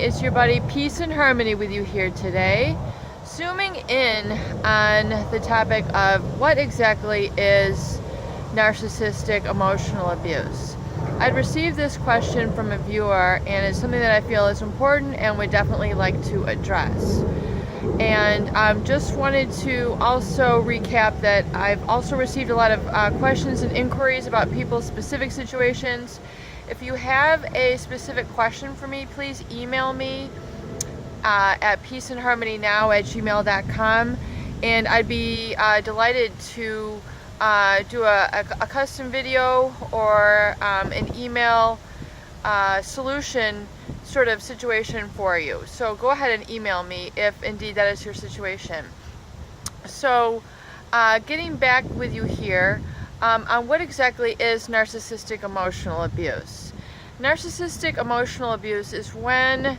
it's your buddy Peace and Harmony with you here today, zooming in on the topic of what exactly is narcissistic emotional abuse. I'd received this question from a viewer, and it's something that I feel is important and would definitely like to address. And just wanted to also recap that I've also received a lot of questions and inquiries about people's specific situations. If you have a specific question for me, please email me at peaceandharmonynow@gmail.com, and I'd be delighted to do a custom video or an email solution sort of situation for you. So go ahead and email me if indeed that is your situation. So getting back with you here on what exactly is narcissistic emotional abuse. Narcissistic emotional abuse is when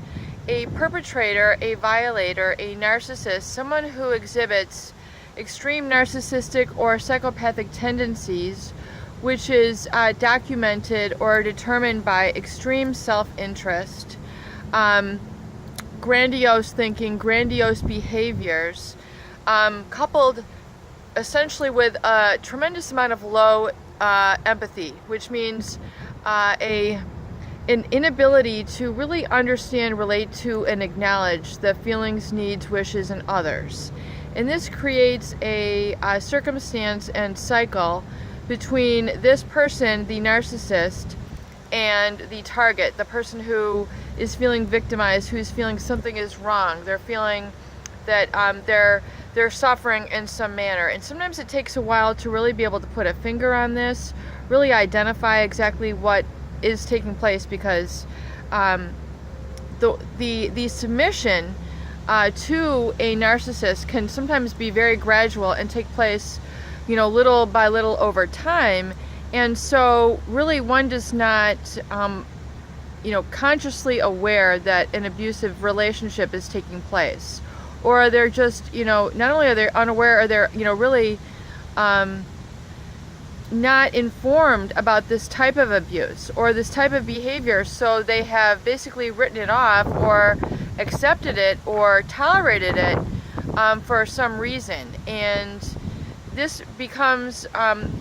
a perpetrator, a violator, a narcissist, someone who exhibits extreme narcissistic or psychopathic tendencies, which is documented or determined by extreme self-interest, grandiose thinking, grandiose behaviors, coupled essentially with a tremendous amount of low empathy, which means an inability to really understand, relate to, and acknowledge the feelings, needs, wishes, and others. And this creates a circumstance and cycle between this person, the narcissist, and the target, the person who is feeling victimized, who's feeling something is wrong. They're feeling that they're suffering in some manner. And sometimes it takes a while to really be able to put a finger on this, really identify exactly what is taking place, because the submission to a narcissist can sometimes be very gradual and take place, little by little over time. And so really one does not, consciously aware that an abusive relationship is taking place. Or they're just, not only are they unaware, or they're, really not informed about this type of abuse or this type of behavior, so they have basically written it off or accepted it or tolerated it for some reason. And this becomes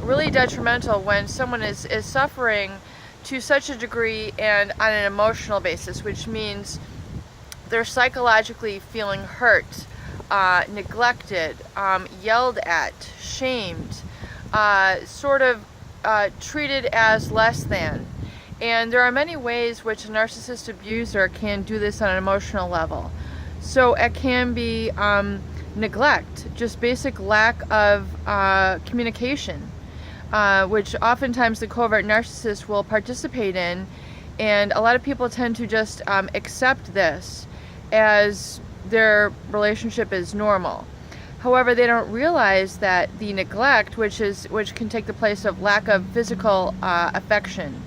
really detrimental when someone is suffering to such a degree and on an emotional basis, which means they're psychologically feeling hurt, neglected, yelled at, shamed, sort of treated as less than. And there are many ways which a narcissist abuser can do this on an emotional level. So it can be neglect, just basic lack of communication, which oftentimes the covert narcissist will participate in, and a lot of people tend to just accept this as their relationship is normal. However, they don't realize that the neglect, which can take the place of lack of physical affection,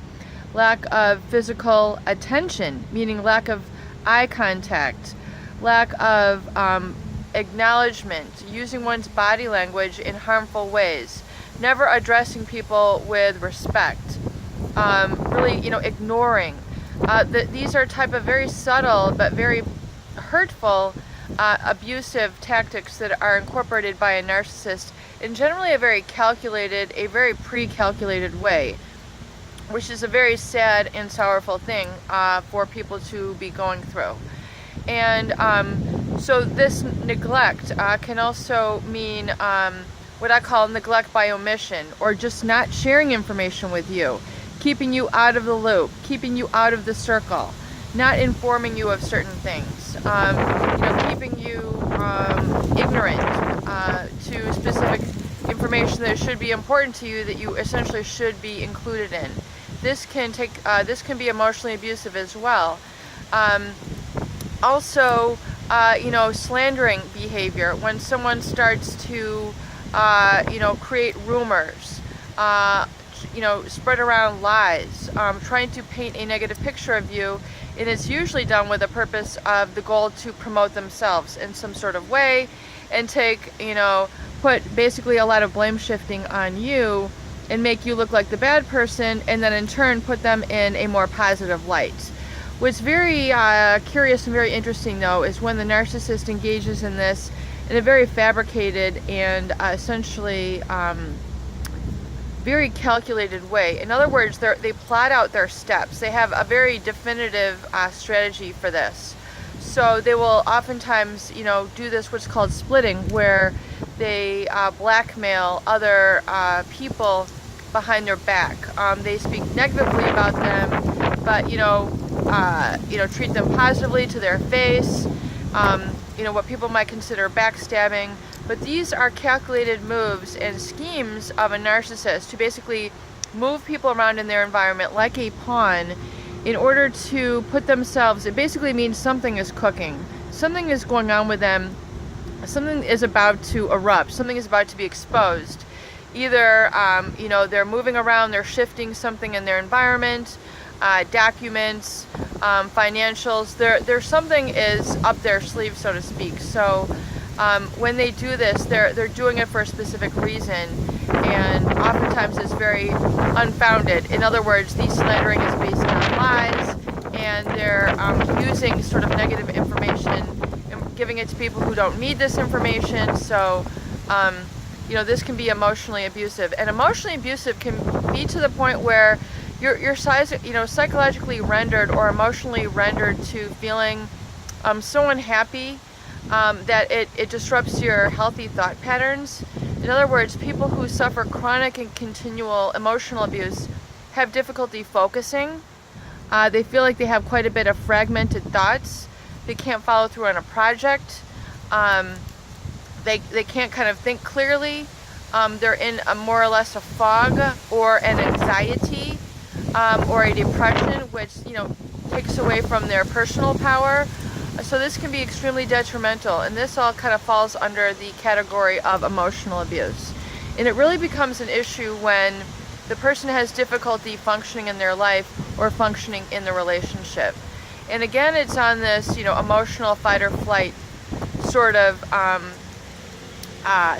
lack of physical attention, meaning lack of eye contact, lack of acknowledgement, using one's body language in harmful ways, never addressing people with respect, really, ignoring. These are type of very subtle but very hurtful abusive tactics that are incorporated by a narcissist in generally a very calculated, a very pre-calculated way, which is a very sad and sorrowful thing for people to be going through. And so this neglect can also mean what I call neglect by omission, or just not sharing information with you, keeping you out of the loop, keeping you out of the circle, not informing you of certain things, keeping you ignorant to specific information that should be important to you, that you essentially should be included in. This can be emotionally abusive as well. Also, slandering behavior, when someone starts to, create rumors, spread around lies, trying to paint a negative picture of you, and it's usually done with the purpose of the goal to promote themselves in some sort of way, and put basically a lot of blame shifting on you and make you look like the bad person, and then in turn put them in a more positive light. What's very curious and very interesting, though, is when the narcissist engages in this in a very fabricated and essentially very calculated way. In other words, they plot out their steps. They have a very definitive strategy for this. So they will oftentimes, do this what's called splitting, where they blackmail other people behind their back. They speak negatively about them, but treat them positively to their face. What people might consider backstabbing. But these are calculated moves and schemes of a narcissist to basically move people around in their environment like a pawn in order to put themselves, it basically means something is cooking. Something is going on with them. Something is about to erupt. Something is about to be exposed. Either, they're moving around, they're shifting something in their environment, documents, financials. There's something is up their sleeve, so to speak. So when they do this, they're doing it for a specific reason, and oftentimes it's very unfounded. In other words, the slandering is based on lies, and they're using sort of negative information and giving it to people who don't need this information. So this can be emotionally abusive, and emotionally abusive can be to the point where you're psychologically rendered or emotionally rendered to feeling so unhappy that it disrupts your healthy thought patterns. In other words, people who suffer chronic and continual emotional abuse have difficulty focusing. They feel like they have quite a bit of fragmented thoughts. They can't follow through on a project. They can't kind of think clearly. They're in a more or less a fog or an anxiety or a depression, which takes away from their personal power. So this can be extremely detrimental, and this all kind of falls under the category of emotional abuse. And it really becomes an issue when the person has difficulty functioning in their life or functioning in the relationship. And again, it's on this, emotional fight or flight sort of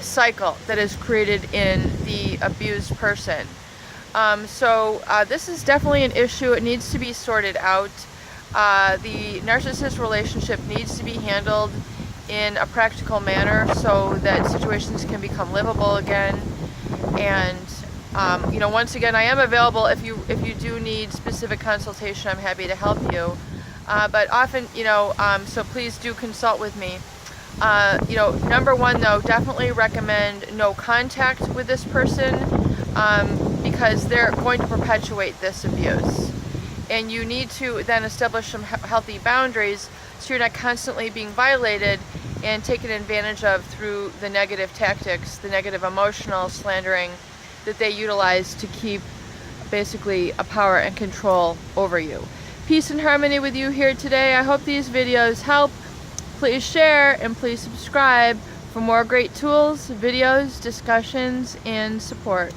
cycle that is created in the abused person. So this is definitely an issue. It needs to be sorted out. The narcissist relationship needs to be handled in a practical manner so that situations can become livable again. And once again, I am available if you do need specific consultation. I'm happy to help you. But often, so please do consult with me. Number one, though, definitely recommend no contact with this person because they're going to perpetuate this abuse. And you need to then establish some healthy boundaries so you're not constantly being violated and taken advantage of through the negative tactics, the negative emotional slandering that they utilize to keep basically a power and control over you. Peace and harmony with you here today. I hope these videos help. Please share and please subscribe for more great tools, videos, discussions, and support.